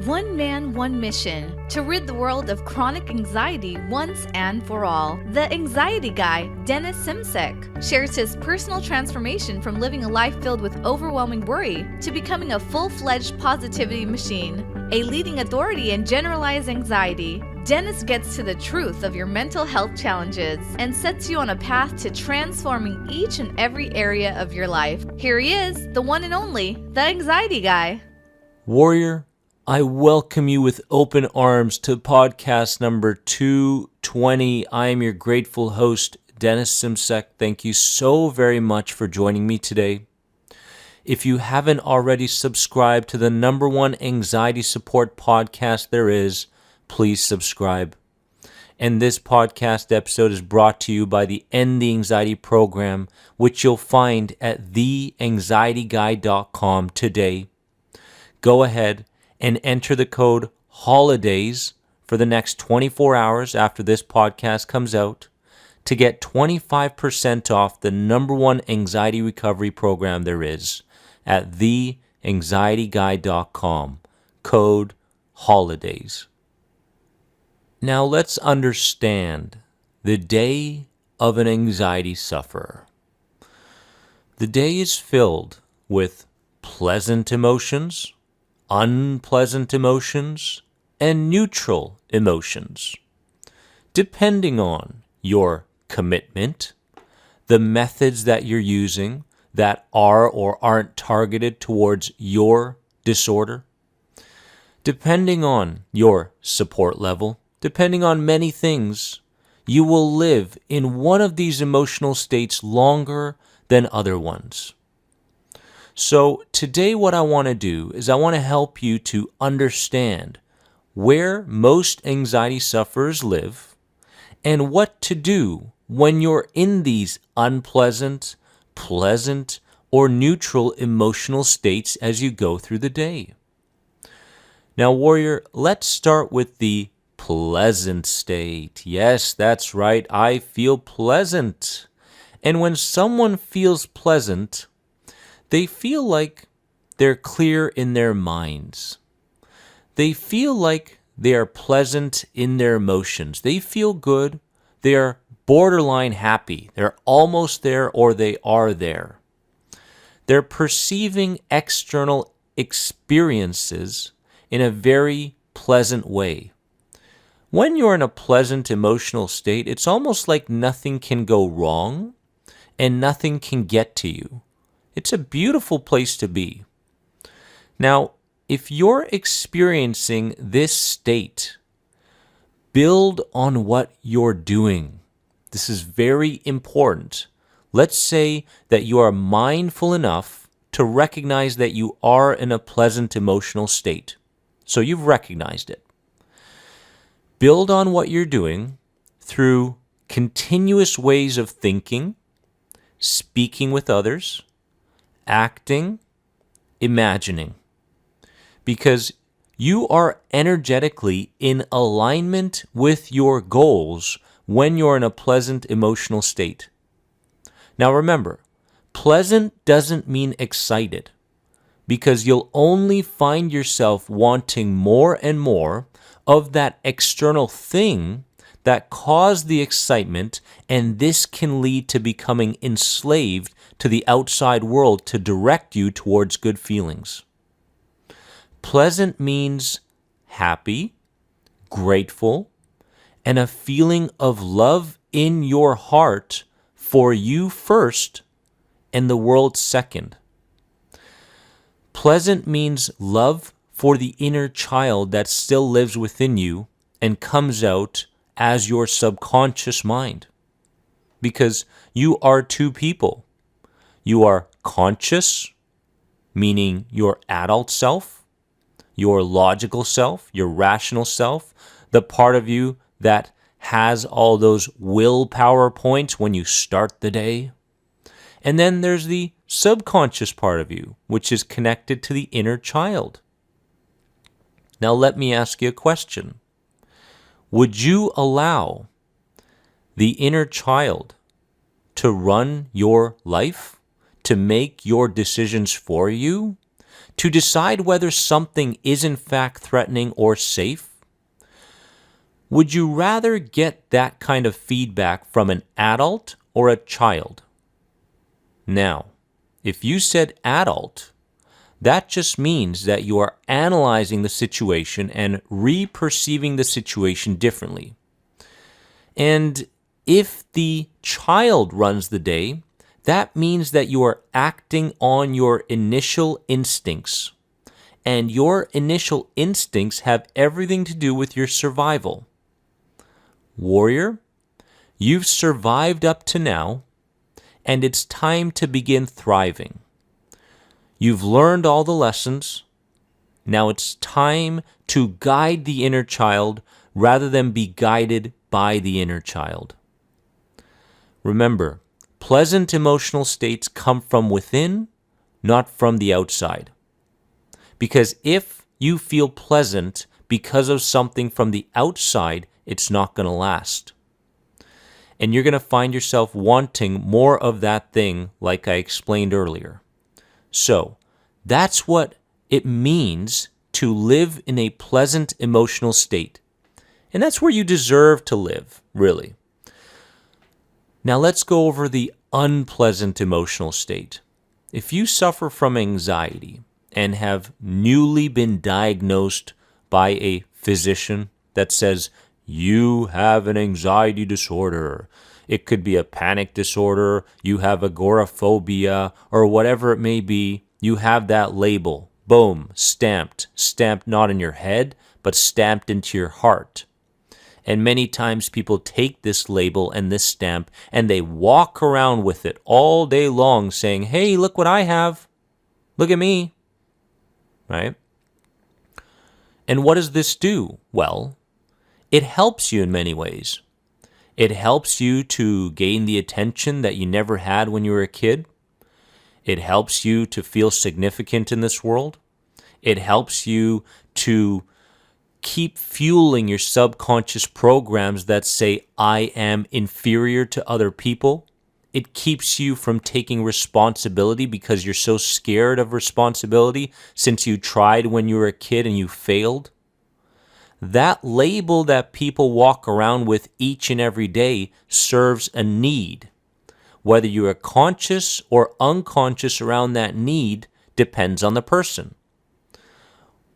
One man, one mission, to rid the world of chronic anxiety once and for all. The anxiety guy, Dennis Simsek, shares his personal transformation from living a life filled with overwhelming worry to becoming a full-fledged positivity machine, a leading authority in generalized anxiety. Dennis gets to the truth of your mental health challenges and sets you on a path to transforming each and every area of your life. Here he is, the one and only, the anxiety guy. Warrior, I welcome you with open arms to podcast number 220. I am your grateful host, Dennis Simsek. Thank you so very much for joining me today. If you haven't already subscribed to the number one anxiety support podcast there is, please subscribe. And this podcast episode is brought to you by the End the Anxiety program, which you'll find at theanxietyguy.com today. Go ahead and enter the code HOLIDAYS for the next 24 hours after this podcast comes out to get 25% off the number one anxiety recovery program there is at theanxietyguy.com. Code HOLIDAYS. Now let's understand the day of an anxiety sufferer. The day is filled with pleasant emotions, unpleasant emotions, and neutral emotions, depending on your commitment, the methods that you're using that are or aren't targeted towards your disorder, depending on your support level, depending on many things, you will live in one of these emotional states longer than other ones. So today what I want to do is I want to help you to understand where most anxiety sufferers live and what to do when you're in these unpleasant, pleasant, or neutral emotional states as you go through the day. Now, warrior, let's start with the pleasant state. Yes, that's right. I feel pleasant. And when someone feels pleasant, they feel like they're clear in their minds. They feel like they are pleasant in their emotions. They feel good. They are borderline happy. They're almost there or they are there. They're perceiving external experiences in a very pleasant way. When you're in a pleasant emotional state, it's almost like nothing can go wrong and nothing can get to you. It's a beautiful place to be. Now, if you're experiencing this state, build on what you're doing. This is very important. Let's say that you are mindful enough to recognize that you are in a pleasant emotional state. So you've recognized it. Build on what you're doing through continuous ways of thinking, speaking with others, acting, imagining. Because you are energetically in alignment with your goals when you're in a pleasant emotional state. Now remember, pleasant doesn't mean excited, because you'll only find yourself wanting more and more of that external thing that caused the excitement, and this can lead to becoming enslaved to the outside world to direct you towards good feelings. Pleasant means happy, grateful, and a feeling of love in your heart for you first and the world second. Pleasant means love for the inner child that still lives within you and comes out as your subconscious mind. Because you are two people. You are conscious, meaning your adult self, your logical self, your rational self, the part of you that has all those willpower points when you start the day. And then there's the subconscious part of you, which is connected to the inner child. Now let me ask you a question. Would you allow the inner child to run your life, to make your decisions for you, to decide whether something is in fact threatening or safe? Would you rather get that kind of feedback from an adult or a child? Now, if you said adult, that just means that you are analyzing the situation and re-perceiving the situation differently. And if the child runs the day, that means that you are acting on your initial instincts. And your initial instincts have everything to do with your survival. Warrior, you've survived up to now, and it's time to begin thriving. You've learned all the lessons. Now it's time to guide the inner child rather than be guided by the inner child. Remember, pleasant emotional states come from within, not from the outside. Because if you feel pleasant because of something from the outside, it's not going to last. And you're going to find yourself wanting more of that thing, like I explained earlier. So, that's what it means to live in a pleasant emotional state. And that's where you deserve to live, really. Now let's go over the unpleasant emotional state. If you suffer from anxiety and have newly been diagnosed by a physician that says, you have an anxiety disorder. It could be a panic disorder, you have agoraphobia, or whatever it may be. You have that label. Boom, stamped. Stamped not in your head, but stamped into your heart. And many times people take this label and this stamp and they walk around with it all day long saying, hey, look what I have. Look at me. Right? And what does this do? Well, it helps you in many ways. It helps you to gain the attention that you never had when you were a kid. It helps you to feel significant in this world. It helps you to keep fueling your subconscious programs that say, I am inferior to other people. It keeps you from taking responsibility because you're so scared of responsibility since you tried when you were a kid and you failed. That label that people walk around with each and every day serves a need. Whether you are conscious or unconscious around that need depends on the person.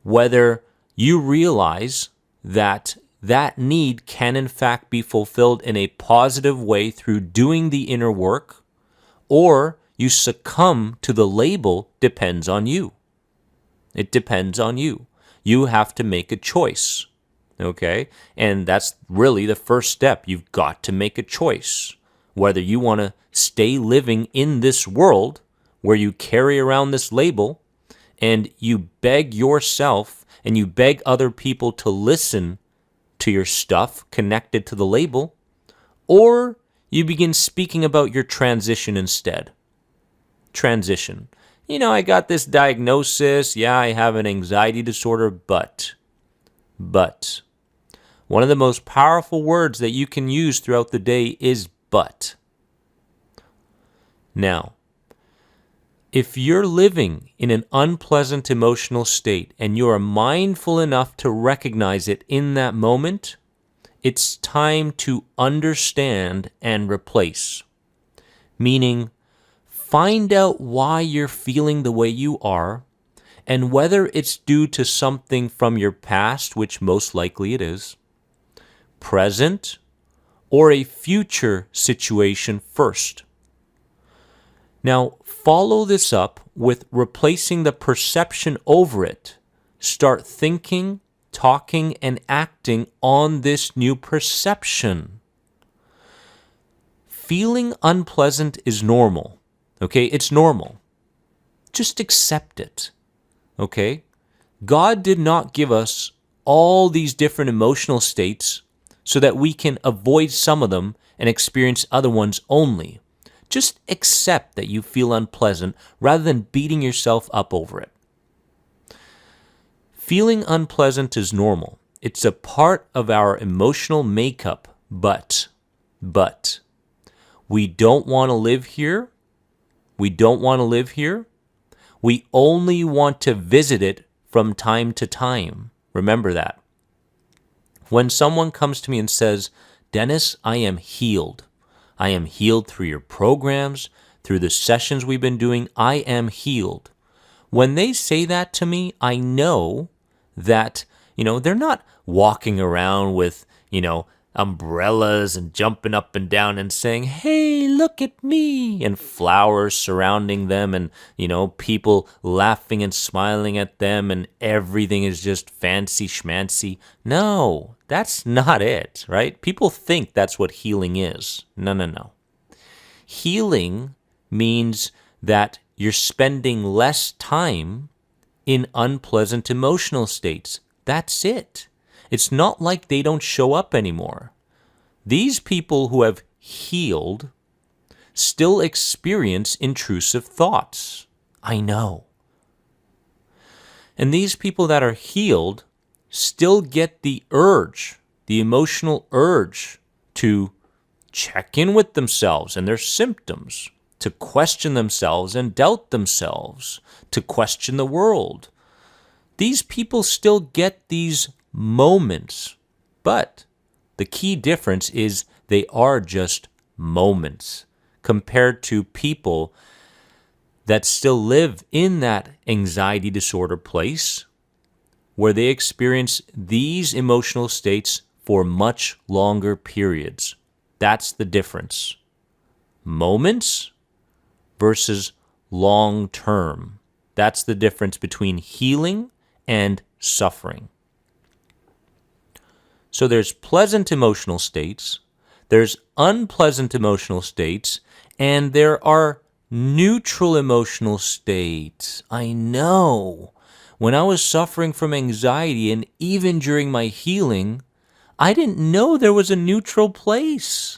Whether you realize that that need can in fact be fulfilled in a positive way through doing the inner work, or you succumb to the label depends on you. It depends on you. You have to make a choice. Okay? And that's really the first step. You've got to make a choice. Whether you want to stay living in this world where you carry around this label and you beg yourself and you beg other people to listen to your stuff connected to the label, or you begin speaking about your transition instead. Transition. You know, I got this diagnosis. Yeah, I have an anxiety disorder, but. One of the most powerful words that you can use throughout the day is but. Now, if you're living in an unpleasant emotional state and you are mindful enough to recognize it in that moment, it's time to understand and replace. Meaning, find out why you're feeling the way you are and whether it's due to something from your past, which most likely it is, present, or a future situation first. Now, follow this up with replacing the perception over it. Start thinking, talking, and acting on this new perception. Feeling unpleasant is normal. Okay? It's normal. Just accept it. Okay? God did not give us all these different emotional states so that we can avoid some of them and experience other ones only. Just accept that you feel unpleasant rather than beating yourself up over it. Feeling unpleasant is normal. It's a part of our emotional makeup, but we don't want to live here. We don't want to live here. We only want to visit it from time to time. Remember that. When someone comes to me and says, Dennis, I am healed. I am healed through your programs, through the sessions we've been doing. I am healed. When they say that to me, I know that, they're not walking around with, umbrellas and jumping up and down and saying, hey, look at me, and flowers surrounding them and, people laughing and smiling at them and everything is just fancy schmancy. No, that's not it, right? People think that's what healing is. No. Healing means that you're spending less time in unpleasant emotional states. That's it. It's not like they don't show up anymore. These people who have healed still experience intrusive thoughts. I know. And these people that are healed still get the urge, the emotional urge to check in with themselves and their symptoms, to question themselves and doubt themselves, to question the world. These people still get these moments, but the key difference is they are just moments compared to people that still live in that anxiety disorder place where they experience these emotional states for much longer periods. That's the difference. Moments versus long term. That's the difference between healing and suffering. So there's pleasant emotional states, there's unpleasant emotional states, and there are neutral emotional states. I know. When I was suffering from anxiety and even during my healing, I didn't know there was a neutral place.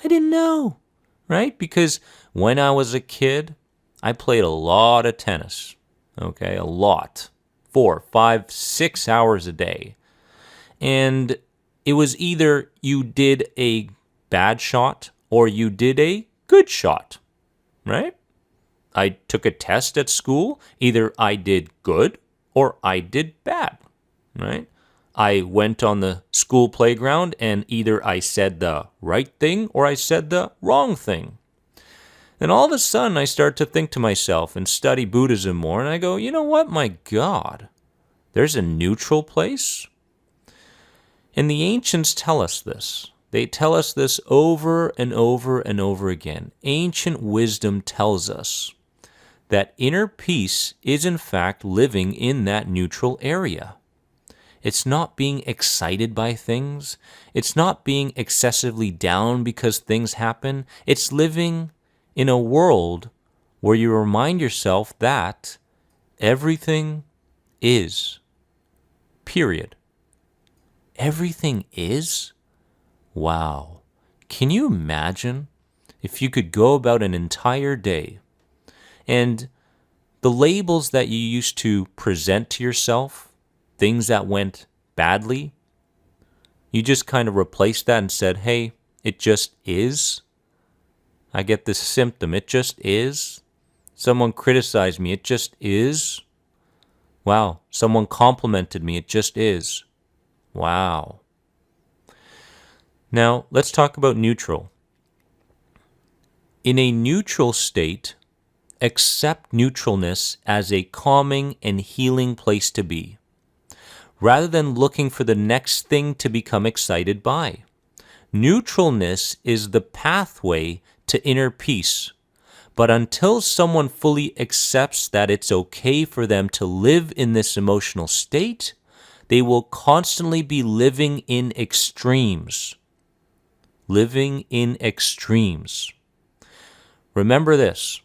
I didn't know, right? Because when I was a kid, I played a lot of tennis, okay? A lot. 4, 5, 6 hours a day. And it was either you did a bad shot or you did a good shot, right? I took a test at school. Either I did good or I did bad, right? I went on the school playground and either I said the right thing or I said the wrong thing. Then all of a sudden I start to think to myself and study Buddhism more, and I go, you know what, my God, there's a neutral place? And the ancients tell us this. They tell us this over and over and over again. Ancient wisdom tells us that inner peace is in fact living in that neutral area. It's not being excited by things. It's not being excessively down because things happen. It's living in a world where you remind yourself that everything is. Period. Everything is? Wow. Can you imagine if you could go about an entire day and the labels that you used to present to yourself, things that went badly, you just kind of replaced that and said, hey, it just is. I get this symptom. It just is. Someone criticized me. It just is. Wow. Someone complimented me. It just is. Wow. Now, let's talk about neutral. In a neutral state, accept neutralness as a calming and healing place to be, rather than looking for the next thing to become excited by. Neutralness is the pathway to inner peace. But until someone fully accepts that it's okay for them to live in this emotional state, they will constantly be living in extremes. Living in extremes. Remember this.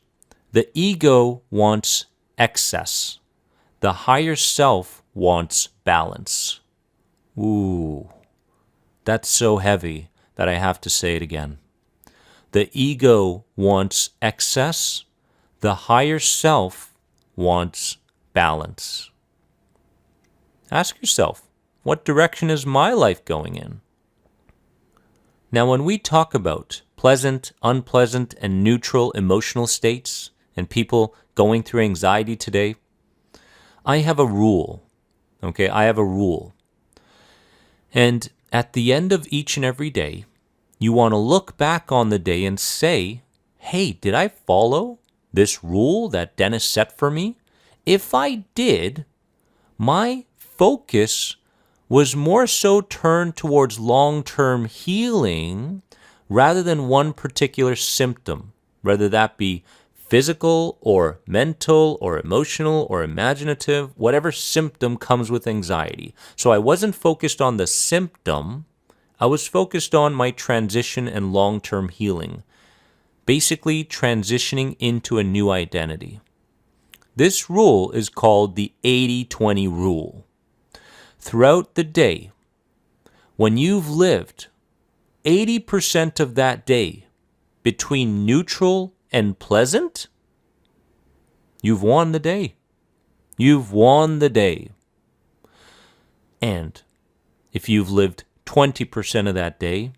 The ego wants excess. The higher self wants balance. Ooh, that's so heavy that I have to say it again. The ego wants excess. The higher self wants balance. Ask yourself, what direction is my life going in? Now, when we talk about pleasant, unpleasant, and neutral emotional states, and people going through anxiety today, I have a rule. Okay, I have a rule. And at the end of each and every day, you want to look back on the day and say, hey, did I follow this rule that Dennis set for me? If I did, my focus was more so turned towards long-term healing rather than one particular symptom, whether that be physical or mental or emotional or imaginative, whatever symptom comes with anxiety. So I wasn't focused on the symptom, I was focused on my transition and long-term healing, basically transitioning into a new identity. This rule is called the 80-20 rule. Throughout the day, when you've lived 80% of that day between neutral and pleasant, you've won the day. You've won the day. And if you've lived 20% of that day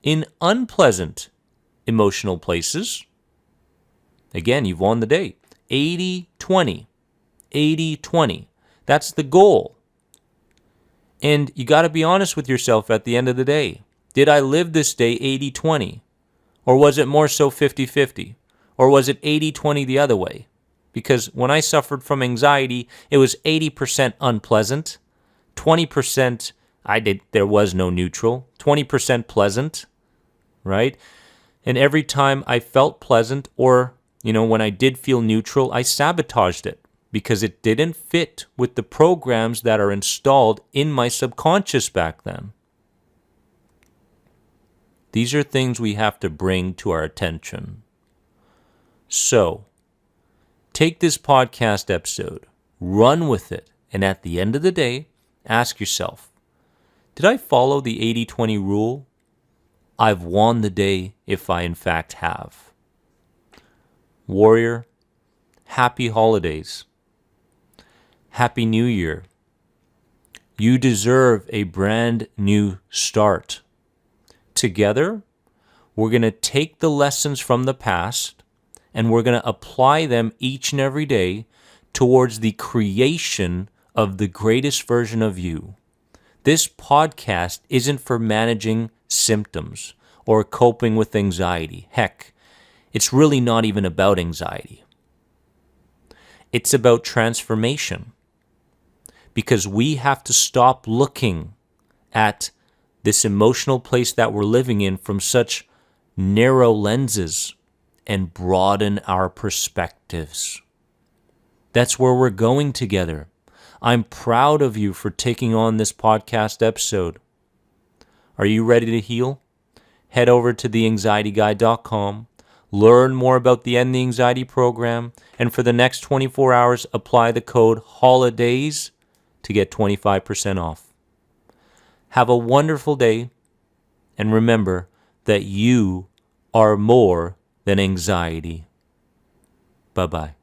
in unpleasant emotional places, again, you've won the day. 80-20. 80-20. That's the goal. And you got to be honest with yourself at the end of the day. Did I live this day 80-20? Or was it more so 50-50? Or was it 80-20 the other way? Because when I suffered from anxiety, it was 80% unpleasant, 20% there was no neutral, 20% pleasant, right? And every time I felt pleasant or, when I did feel neutral, I sabotaged it because it didn't fit with the programs that are installed in my subconscious back then. These are things we have to bring to our attention. So, take this podcast episode, run with it, and at the end of the day, ask yourself, did I follow the 80-20 rule? I've won the day if I in fact have. Warrior, happy holidays. Happy New Year. You deserve a brand new start. Together, we're going to take the lessons from the past and we're going to apply them each and every day towards the creation of the greatest version of you. This podcast isn't for managing symptoms or coping with anxiety. Heck, it's really not even about anxiety. It's about transformation. Because we have to stop looking at this emotional place that we're living in from such narrow lenses and broaden our perspectives. That's where we're going together. I'm proud of you for taking on this podcast episode. Are you ready to heal? Head over to theanxietyguy.com, learn more about the End the Anxiety program, and for the next 24 hours, apply the code HOLIDAYS to get 25% off. Have a wonderful day, and remember that you are more than anxiety. Bye-bye.